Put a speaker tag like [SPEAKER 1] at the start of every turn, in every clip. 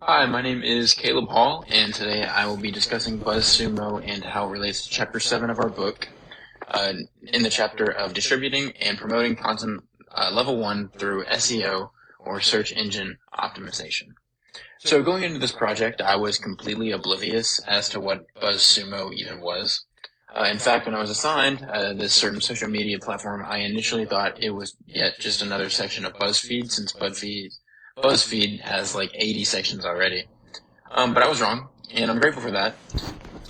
[SPEAKER 1] Hi, my name is Caleb Hall, and today I will be discussing Buzzsumo and how it relates to Chapter 7 of our book, in the chapter of distributing and promoting content level 1 through SEO, or search engine optimization. So going into this project, I was completely oblivious as to what Buzzsumo even was. In fact, when I was assigned this certain social media platform, I initially thought it was yet just another section of BuzzFeed, since BuzzFeed has like 80 sections already. But I was wrong, and I'm grateful for that.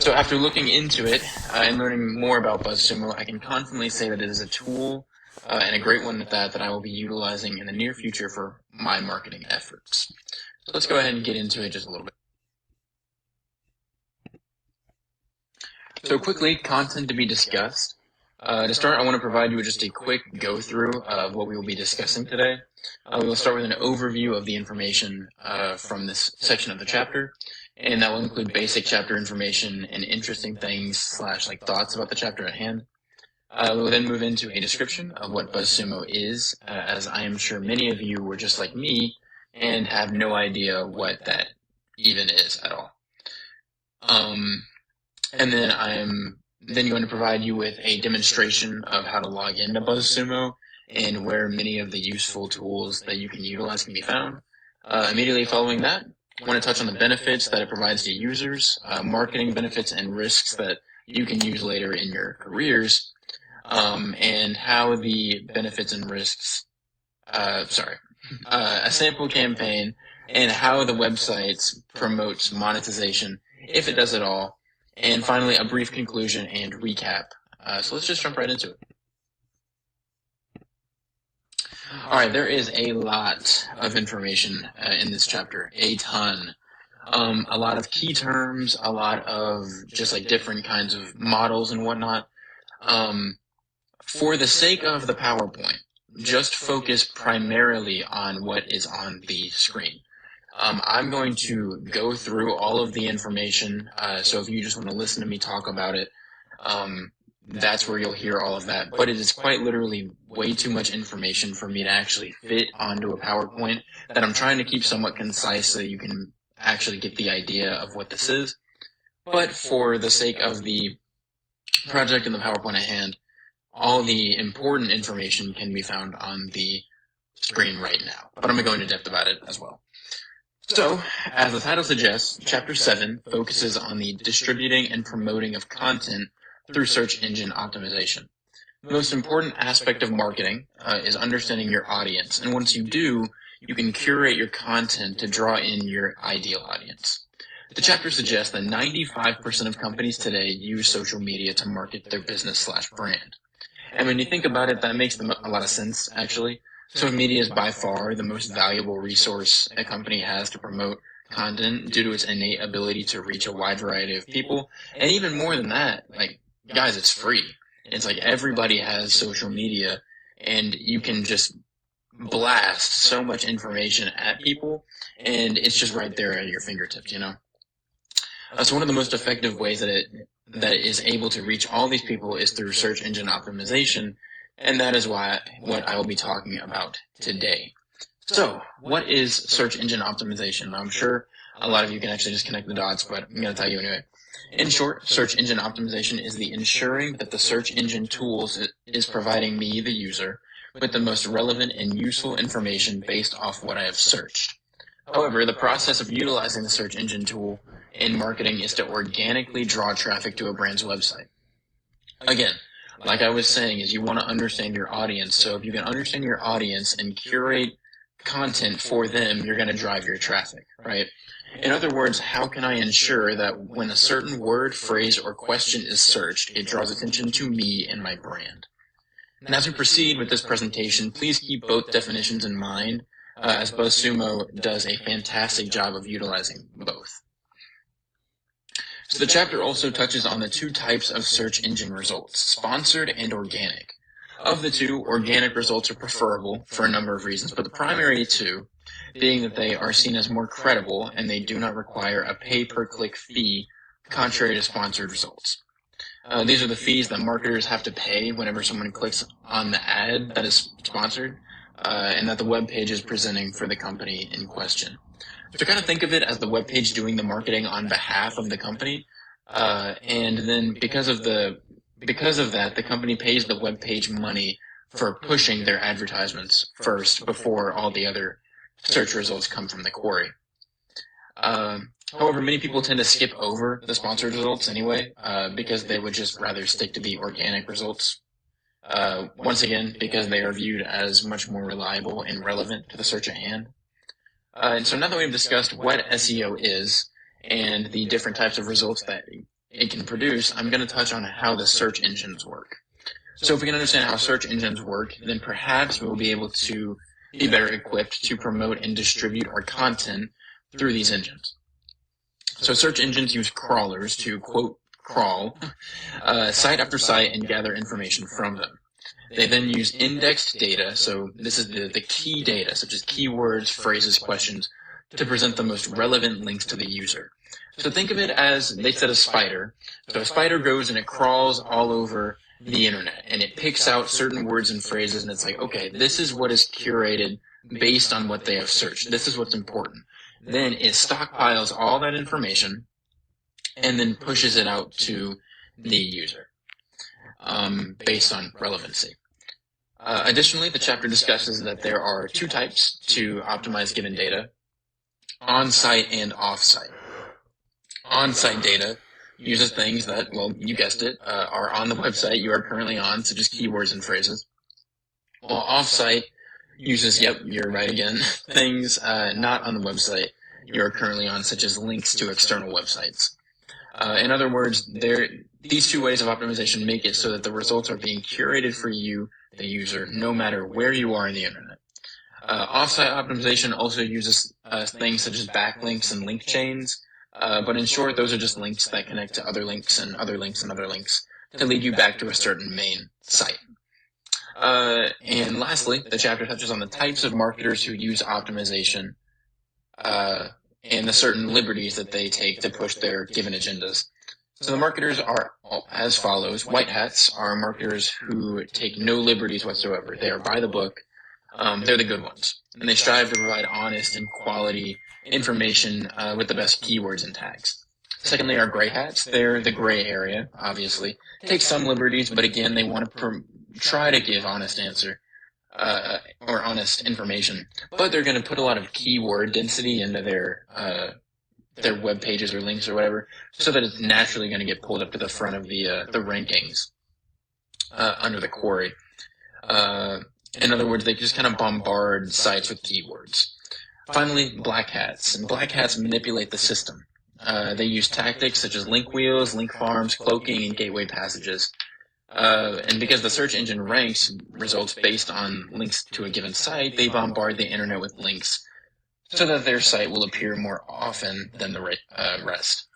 [SPEAKER 1] So after looking into it and learning more about Buzzsumo, I can confidently say that it is a tool, and a great one at that I will be utilizing in the near future for my marketing efforts. So let's go ahead and get into it just a little bit. So quickly, content to be discussed. To start, I want to provide you with just a quick go-through of what we will be discussing today. We will start with an overview of the information from this section of the chapter, and that will include basic chapter information and interesting things / like thoughts about the chapter at hand. We will then move into a description of what Buzzsumo is, as I am sure many of you were just like me and have no idea what that even is at all. And then I'm going to provide you with a demonstration of how to log into Buzzsumo and where many of the useful tools that you can utilize can be found. Immediately following that, I want to touch on the benefits that it provides to users, marketing benefits and risks that you can use later in your careers, and how the benefits and risks, a sample campaign, and how the website promotes monetization, if it does at all, and finally a brief conclusion and recap. So let's just jump right into it. Alright, there is a lot of information in this chapter, a ton. A lot of key terms, a lot of just like different kinds of models and whatnot. For the sake of the PowerPoint, just focus primarily on what is on the screen. I'm going to go through all of the information, so if you just want to listen to me talk about it, that's where you'll hear all of that. But it is quite literally way too much information for me to actually fit onto a PowerPoint that I'm trying to keep somewhat concise so you can actually get the idea of what this is. But for the sake of the project and the PowerPoint at hand, all the important information can be found on the screen right now. But I'm going to go into depth about it as well. So, as the title suggests, Chapter 7 focuses on the distributing and promoting of content through search engine optimization. The most important aspect of marketing is understanding your audience, and once you do, you can curate your content to draw in your ideal audience. The chapter suggests that 95% of companies today use social media to market their business / brand. And when you think about it, that makes a lot of sense, actually. Social media is by far the most valuable resource a company has to promote content due to its innate ability to reach a wide variety of people. And even more than that, like, guys, it's free. It's like everybody has social media, and you can just blast so much information at people, and it's just right there at your fingertips, you know? So one of the most effective ways that it is able to reach all these people is through search engine optimization, and that is what I will be talking about today. So, what is search engine optimization? I'm sure a lot of you can actually just connect the dots, but I'm going to tell you anyway. In short, search engine optimization is the ensuring that the search engine tools is providing me, the user, with the most relevant and useful information based off what I have searched. However, the process of utilizing the search engine tool in marketing is to organically draw traffic to a brand's website. Again, like I was saying, is you want to understand your audience. So if you can understand your audience and curate content for them, you're going to drive your traffic, right? In other words, how can I ensure that when a certain word, phrase, or question is searched, it draws attention to me and my brand? And as we proceed with this presentation, please keep both definitions in mind, as Buzzsumo does a fantastic job of utilizing both. So the chapter also touches on the two types of search engine results, sponsored and organic. Of the two, organic results are preferable for a number of reasons, but the primary two being that they are seen as more credible and they do not require a pay-per-click fee, contrary to sponsored results. These are the fees that marketers have to pay whenever someone clicks on the ad that is sponsored, and that the web page is presenting for the company in question. So kind of think of it as the web page doing the marketing on behalf of the company. And then because of that, the company pays the web page money for pushing their advertisements first before all the other search results come from the query. However, many people tend to skip over the sponsored results anyway, because they would just rather stick to the organic results. Once again, because they are viewed as much more reliable and relevant to the search at hand. And so now that we've discussed what SEO is and the different types of results that it can produce, I'm going to touch on how the search engines work. So if we can understand how search engines work, then perhaps we'll be able to be better equipped to promote and distribute our content through these engines. So search engines use crawlers to, quote, crawl site after site and gather information from them. They then use indexed data, so this is the key data, such as keywords, phrases, questions, to present the most relevant links to the user. So think of it as, they said, a spider. So a spider goes and it crawls all over the internet, and it picks out certain words and phrases, and it's like, okay, this is what is curated based on what they have searched. This is what's important. Then it stockpiles all that information and then pushes it out to the user based on relevancy. Additionally, the chapter discusses that there are two types to optimize given data: on-site and off-site. On-site data uses things that, well, you guessed it, are on the website you are currently on, such as keywords and phrases. While off-site uses, yep, you're right again, things not on the website you are currently on, such as links to external websites. In other words, these two ways of optimization make it so that the results are being curated for you, the user, no matter where you are in the internet. Offsite optimization also uses things such as backlinks and link chains, but in short, those are just links that connect to other links and other links and other links to lead you back to a certain main site. And lastly, the chapter touches on the types of marketers who use optimization and the certain liberties that they take to push their given agendas. So the marketers are as follows. White hats are marketers who take no liberties whatsoever. They are by the book. They're the good ones. And they strive to provide honest and quality information with the best keywords and tags. Secondly are gray hats. They're the gray area, obviously. Take some liberties, but again, they want to try to give honest answer. Or honest information, but they're going to put a lot of keyword density into their web pages or links or whatever, so that it's naturally going to get pulled up to the front of the rankings under the query. In other words, they just kind of bombard sites with keywords. Finally, black hats, and black hats manipulate the system. They use tactics such as link wheels, link farms, cloaking, and gateway passages. And because the search engine ranks results based on links to a given site, they bombard the internet with links so that their site will appear more often than the rest.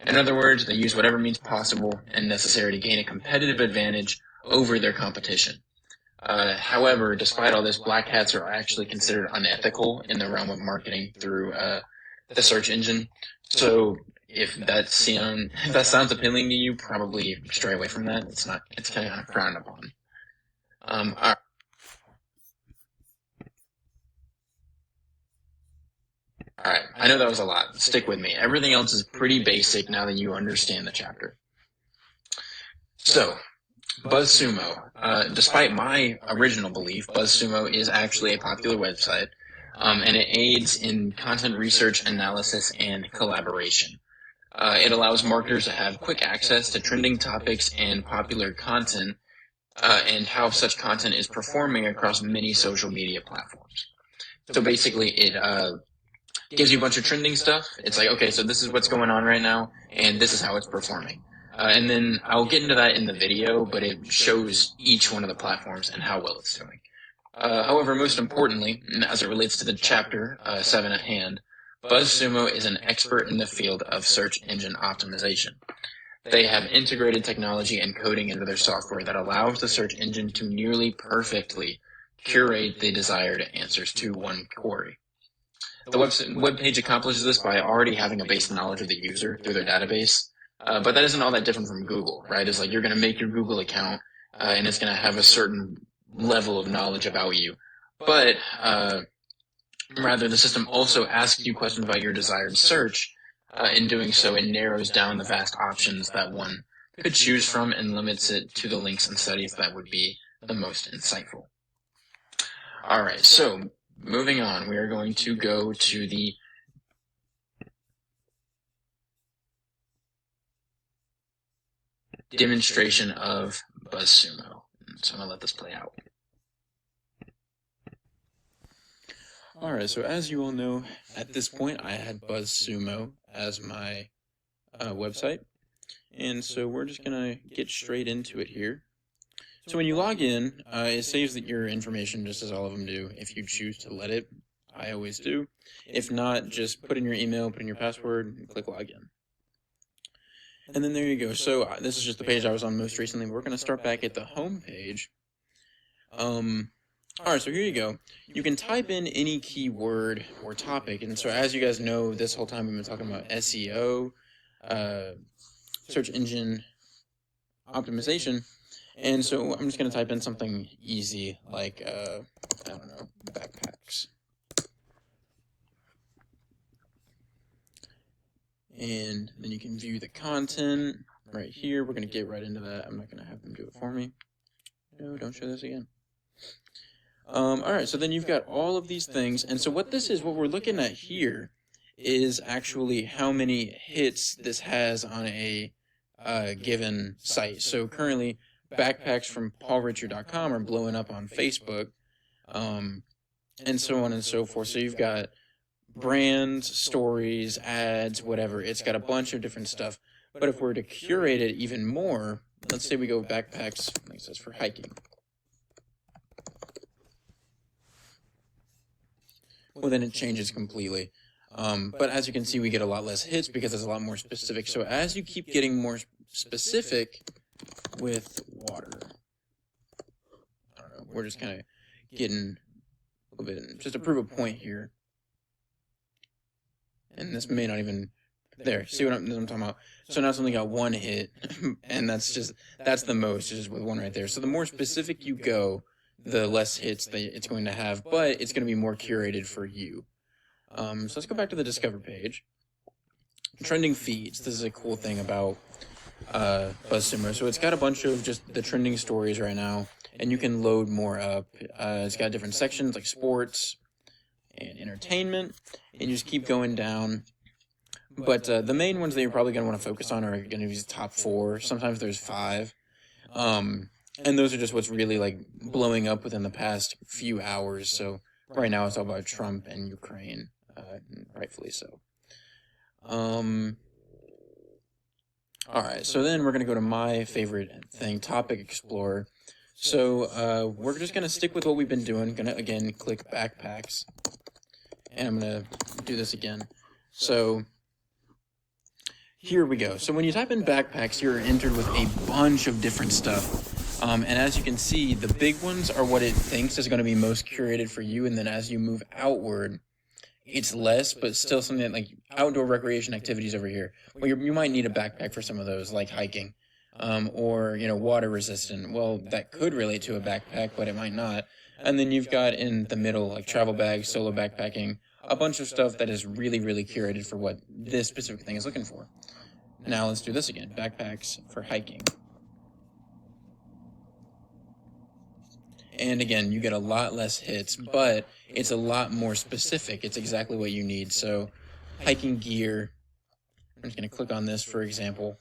[SPEAKER 1] In other words, they use whatever means possible and necessary to gain a competitive advantage over their competition. However, despite all this, black hats are actually considered unethical in the realm of marketing through the search engine. So if that sounds appealing to you, probably stray away from that. It's kind of frowned upon. All right, I know that was a lot. Stick with me. Everything else is pretty basic now that you understand the chapter. So, Buzzsumo. Despite my original belief, Buzzsumo is actually a popular website, and it aids in content research, analysis, and collaboration. It allows marketers to have quick access to trending topics and popular content, and how such content is performing across many social media platforms. So basically, it gives you a bunch of trending stuff. It's like, okay, so this is what's going on right now, and this is how it's performing. And then I'll get into that in the video, but it shows each one of the platforms and how well it's doing. However, most importantly, as it relates to the chapter 7 at hand, Buzzsumo is an expert in the field of search engine optimization. They have integrated technology and coding into their software that allows the search engine to nearly perfectly curate the desired answers to one query. The web page accomplishes this by already having a base knowledge of the user through their database, but that isn't all that different from Google, right? It's like you're going to make your Google account, and it's going to have a certain level of knowledge about you. But Rather, the system also asks you questions about your desired search. In doing so, it narrows down the vast options that one could choose from and limits it to the links and studies that would be the most insightful. All right, so moving on, we are going to go to the demonstration of Buzzsumo. So I'm going to let this play out. Alright, so as you all know, at this point I had Buzzsumo as my website, and so we're just going to get straight into it here. So when you log in, it saves that your information just as all of them do, if you choose to let it. I always do. If not, just put in your email, put in your password, and click login. And then there you go. So this is just the page I was on most recently. We're going to start back at the home page. Alright, so here you go. You can type in any keyword or topic, and so as you guys know, this whole time we've been talking about SEO, search engine optimization, and so I'm just going to type in something easy, like, I don't know, backpacks. And then you can view the content right here. We're going to get right into that. I'm not going to have them do it for me. No, don't show this again. Alright, so then you've got all of these things, and so what we're looking at here is actually how many hits this has on a given site. So currently, backpacks from paulricher.com are blowing up on Facebook, and so on and so forth. So you've got brands, stories, ads, whatever. It's got a bunch of different stuff. But if we're to curate it even more, let's say we go backpacks, like it says, for hiking. Well, then it changes completely. But as you can see, we get a lot less hits because it's a lot more specific. So as you keep getting more specific with water, I don't know, we're just kind of getting a little bit, just to prove a point here. And this may not even, there, see what I'm talking about? So now it's only got one hit, and that's the most, just with one right there. So the more specific you go, the less hits that it's going to have, but it's going to be more curated for you. So let's go back to the Discover page. Trending feeds. This is a cool thing about Buzzsumo. So it's got a bunch of just the trending stories right now, and you can load more up. It's got different sections like sports and entertainment, and you just keep going down. But the main ones that you're probably going to want to focus on are going to be the top 4. Sometimes there's 5. And those are just what's really, like, blowing up within the past few hours. So right now it's all about Trump and Ukraine, rightfully so. Alright, so then we're going to go to my favorite thing, Topic Explorer. So we're just going to stick with what we've been doing. Going to, again, click Backpacks. And I'm going to do this again. So here we go. So when you type in backpacks, you're entered with a bunch of different stuff. And as you can see, the big ones are what it thinks is going to be most curated for you. And then as you move outward, it's less, but still something that, like outdoor recreation activities over here. Well, you might need a backpack for some of those, like hiking, or, you know, water resistant. Well, that could relate to a backpack, but it might not. And then you've got in the middle, like travel bags, solo backpacking, a bunch of stuff that is really, really curated for what this specific thing is looking for. Now let's do this again, backpacks for hiking. And again, you get a lot less hits, but it's a lot more specific. It's exactly what you need. So hiking gear, I'm just going to click on this, for example.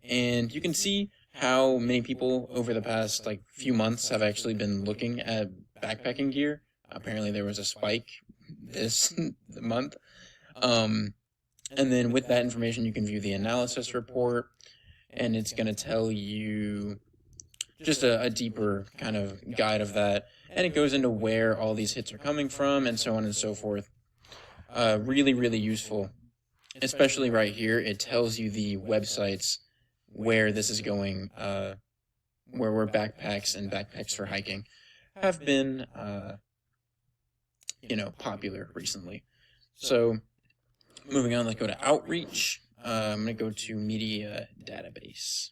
[SPEAKER 1] And you can see how many people over the past like few months have actually been looking at backpacking gear. Apparently there was a spike this month. And then with that information, you can view the analysis report, and it's going to tell you just a deeper kind of guide of that. And it goes into where all these hits are coming from and so on and so forth. Really, really useful. Especially right here, it tells you the websites where this is going, where backpacks and backpacks for hiking have been, popular recently. So, moving on, let's go to Outreach. I'm going to go to Media Database.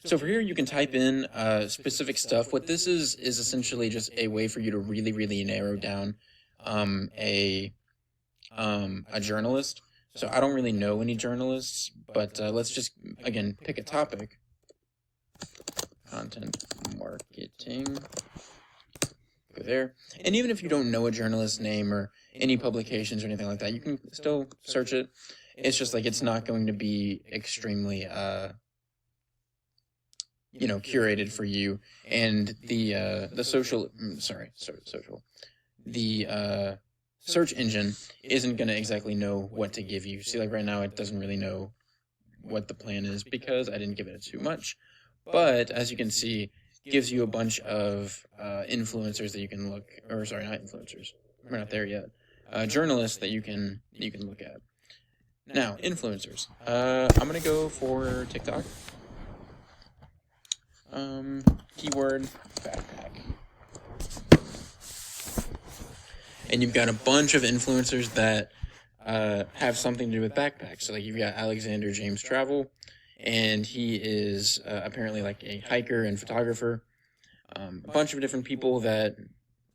[SPEAKER 1] So for here, you can type in specific stuff. What this is essentially just a way for you to really, really narrow down a journalist. So I don't really know any journalists, but let's just, again, pick a topic. Content marketing. Go there. And even if you don't know a journalist's name or any publications or anything like that, you can still search it. It's just like it's not going to be extremely curated for you, and the search engine isn't going to exactly know what to give you. See, like right now, it doesn't really know what the plan is because I didn't give it too much. But as you can see, it gives you a bunch of influencers that you can look, or sorry, not influencers. We're not there yet. Journalists that you can look at. Now, influencers. I'm gonna go for TikTok. Keyword backpack. And you've got a bunch of influencers that have something to do with backpacks. So like you've got Alexander James Travel, and he is apparently like a hiker and photographer. A bunch of different people that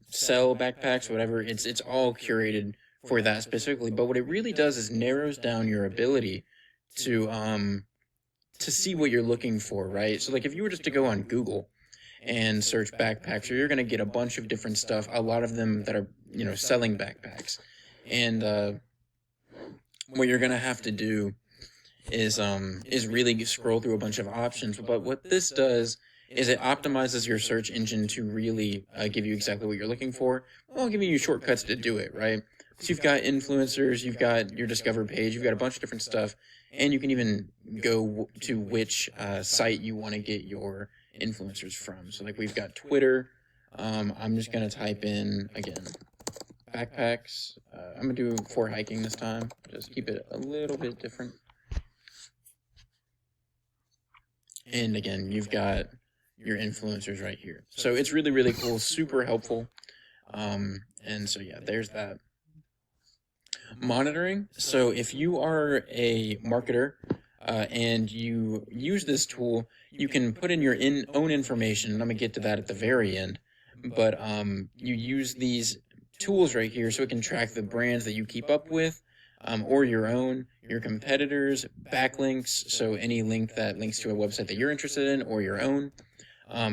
[SPEAKER 1] sell backpacks, whatever. It's all curated for that specifically. But what it really does is narrows down your ability to see what you're looking for, right? So like if you were just to go on Google and search backpacks, you're going to get a bunch of different stuff, a lot of them that are, selling backpacks. And what you're going to have to do is really scroll through a bunch of options. But what this does is it optimizes your search engine to really give you exactly what you're looking for, while giving you shortcuts to do it, right? So you've got influencers, you've got your Discover page, you've got a bunch of different stuff, and you can even go to which site you want to get your influencers from. So like we've got Twitter. I'm just going to type in, again, backpacks. I'm going to do for hiking this time. Just keep it a little bit different. And again, you've got your influencers right here. So it's really, really cool, super helpful. And so yeah, there's that. Monitoring. So if you are a marketer and you use this tool, you can put in your own information, and I'm going to get to that at the very end. But you use these tools right here so it can track the brands that you keep up with, or your own, your competitors, backlinks, so any link that links to a website that you're interested in, or your own,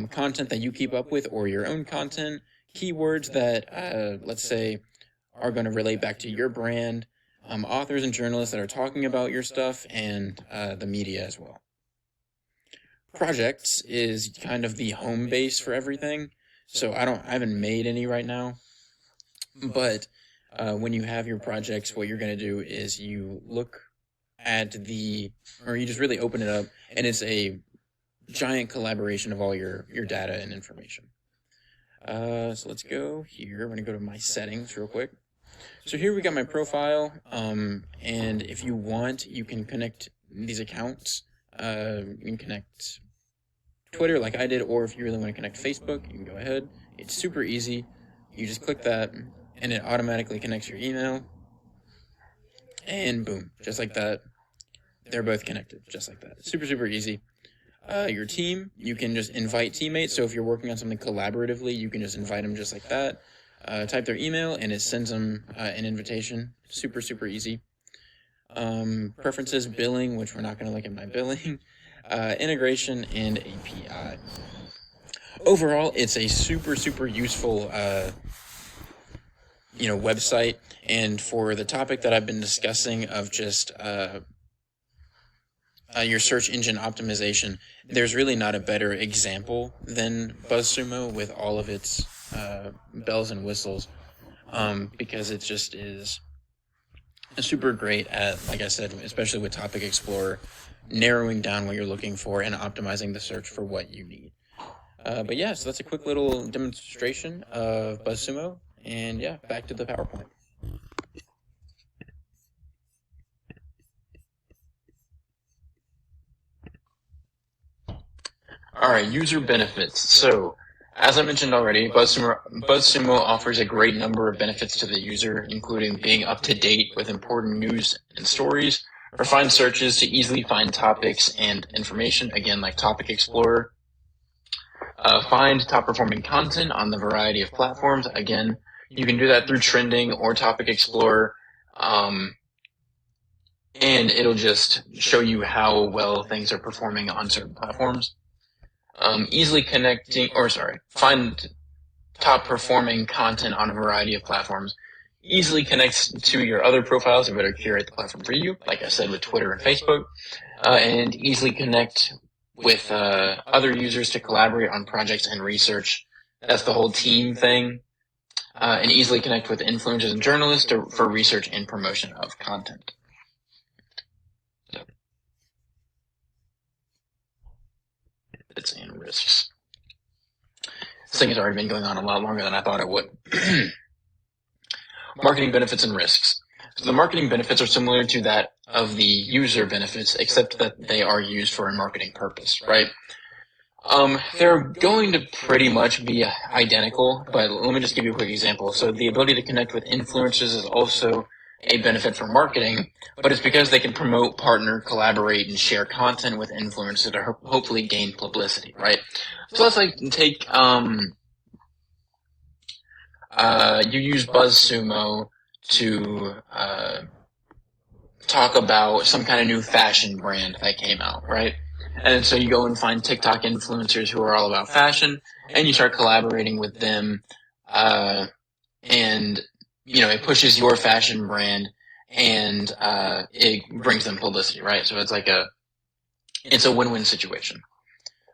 [SPEAKER 1] content that you keep up with, or your own content, keywords that, let's say, are going to relate back to your brand, authors and journalists that are talking about your stuff, and the media as well. Projects is kind of the home base for everything. So I haven't made any right now, but when you have your projects, what you're going to do is you look at you just really open it up, and it's a giant collaboration of all your data and information. So let's go here. I'm going to go to my settings real quick. So here we got my profile, and if you want, you can connect these accounts. You can connect Twitter like I did, or if you really want to connect Facebook, you can go ahead. It's super easy. You just click that, and it automatically connects your email, and boom, just like that. They're both connected, just like that. Super, super easy. Your team, you can just invite teammates. So if you're working on something collaboratively, you can just invite them just like that. Type their email, and it sends them an invitation. Super, super easy. Preferences, billing, which we're not going to look at my billing. Integration, and API. Overall, it's a super, super useful website. And for the topic that I've been discussing of just your search engine optimization, there's really not a better example than Buzzsumo with all of its bells and whistles, because it just is super great at, like I said, especially with Topic Explorer, narrowing down what you're looking for and optimizing the search for what you need. But yeah, so that's a quick little demonstration of Buzzsumo, and yeah, back to the PowerPoint. All right, user benefits. So, as I mentioned already, Buzzsumo offers a great number of benefits to the user, including being up to date with important news and stories, Refine searches to easily find topics and information, again, like Topic Explorer. Find top-performing content on the variety of platforms. Again, you can do that through Trending or Topic Explorer, and it'll just show you how well things are performing on certain platforms. Find top-performing content on a variety of platforms. Easily connects to your other profiles to better curate the platform for you, like I said with Twitter and Facebook, and easily connect with other users to collaborate on projects and research. That's the whole team thing. And easily connect with influencers and journalists for research and promotion of content. So, benefits and risks. This thing has already been going on a lot longer than I thought it would. Marketing benefits and risks. So the marketing benefits are similar to that of the user benefits, except that they are used for a marketing purpose, right? They're going to pretty much be identical, but let me just give you a quick example. So the ability to connect with influencers is also a benefit for marketing, but it's because they can promote, partner, collaborate, and share content with influencers to hopefully gain publicity, right? So let's take you use Buzzsumo to talk about some kind of new fashion brand that came out, right? And so you go and find TikTok influencers who are all about fashion, and you start collaborating with them, and it pushes your fashion brand, and it brings them publicity, right? So it's a win-win situation.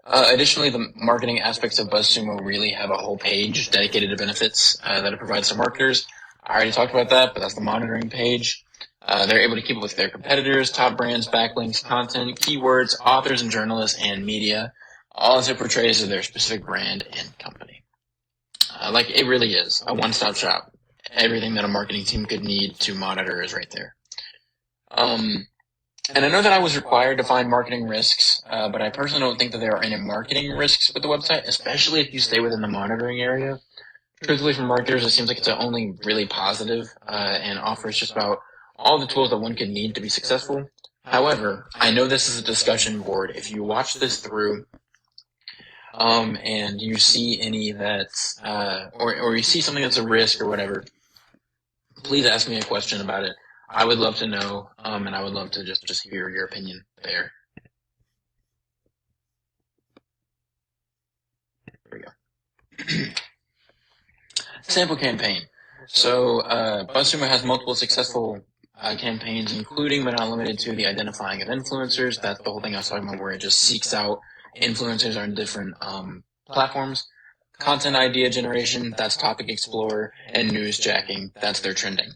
[SPEAKER 1] Additionally, the marketing aspects of Buzzsumo really have a whole page dedicated to benefits that it provides to marketers. I already talked about that, but that's the monitoring page. They're able to keep up with their competitors, top brands, backlinks, content, keywords, authors and journalists, and media, all as it portrays as their specific brand and company. It really is a one-stop shop. Everything that a marketing team could need to monitor is right there. And I know that I was required to find marketing risks, but I personally don't think that there are any marketing risks with the website, especially if you stay within the monitoring area. Truthfully, for marketers, it seems like it's only really positive, and offers just about all the tools that one could need to be successful. However, I know this is a discussion board. If you watch this through, and you see any that's, or you see something that's a risk or whatever, please ask me a question about it. I would love to know, and I would love to just hear your opinion there. There we go. Sample campaign. So Buzzsumo has multiple successful campaigns, including but not limited to the identifying of influencers. That's the whole thing I was talking about, where it just seeks out influencers on different platforms. Content idea generation, that's Topic Explorer, and newsjacking, that's their trending.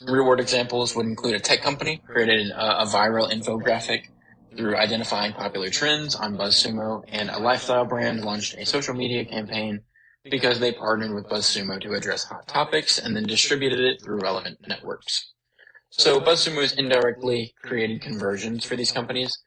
[SPEAKER 1] Reward examples would include a tech company created a viral infographic through identifying popular trends on Buzzsumo, and a lifestyle brand launched a social media campaign because they partnered with Buzzsumo to address hot topics and then distributed it through relevant networks. So Buzzsumo has indirectly created conversions for these companies.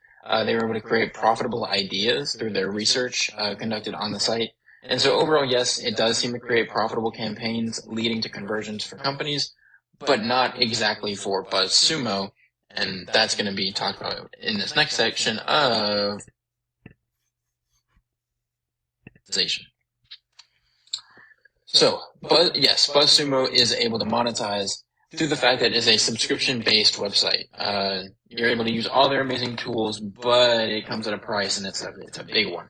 [SPEAKER 1] They were able to create profitable ideas through their research conducted on the site. And so overall, yes, it does seem to create profitable campaigns leading to conversions for companies, but not exactly for Buzzsumo, and that's going to be talked about in this next section of monetization. So, yes, Buzzsumo is able to monetize through the fact that it is a subscription-based website. You're able to use all their amazing tools, but it comes at a price, and it's a big one.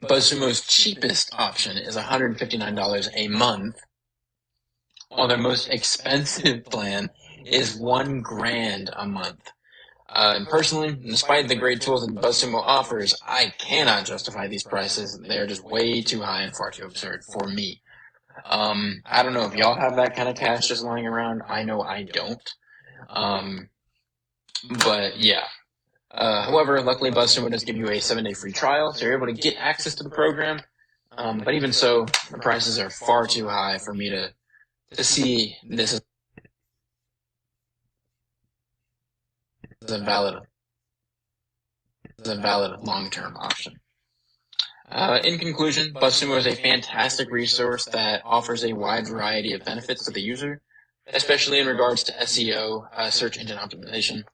[SPEAKER 1] Buzzsumo's cheapest option is $159 a month, while their most expensive plan is $1,000 a month. And personally, despite the great tools that Buzzsumo offers, I cannot justify these prices. They're just way too high and far too absurd for me. I don't know if y'all have that kind of cash just lying around. I know I don't. But yeah. However, luckily Buzzsumo does give you a 7-day free trial, so you're able to get access to the program. But even so, the prices are far too high for me to see this as a valid long-term option. In conclusion, Buzzsumo is a fantastic resource that offers a wide variety of benefits to the user. especially in regards to SEO, search engine optimization.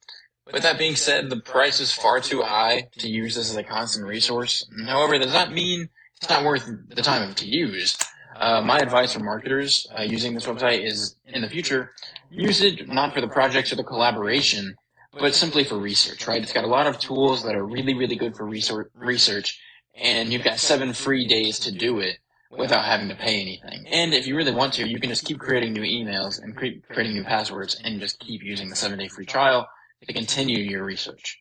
[SPEAKER 1] With that being said, the price is far too high to use this as a constant resource. However, that does not mean it's not worth the time to use. My advice for marketers using this website is, in the future, use it not for the projects or the collaboration, but simply for research, right? It's got a lot of tools that are really, really good for research, and you've got 7 free days to do it without having to pay anything. And if you really want to, you can just keep creating new emails and creating new passwords and just keep using the 7-day free trial to continue your research.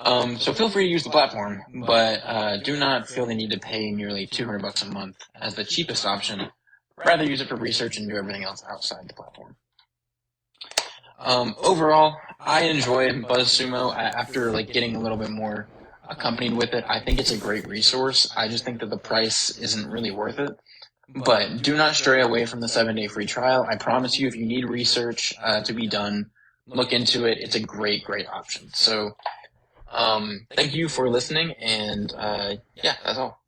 [SPEAKER 1] So feel free to use the platform, but do not feel the need to pay nearly $200 a month as the cheapest option. Rather use it for research and do everything else outside the platform. Overall, I enjoy Buzzsumo after getting a little bit more accompanied with it. I think it's a great resource. I just think that the price isn't really worth it. But do not stray away from the 7-day free trial. I promise you, if you need research to be done, look into it. It's a great, great option. So thank you for listening, and yeah, that's all.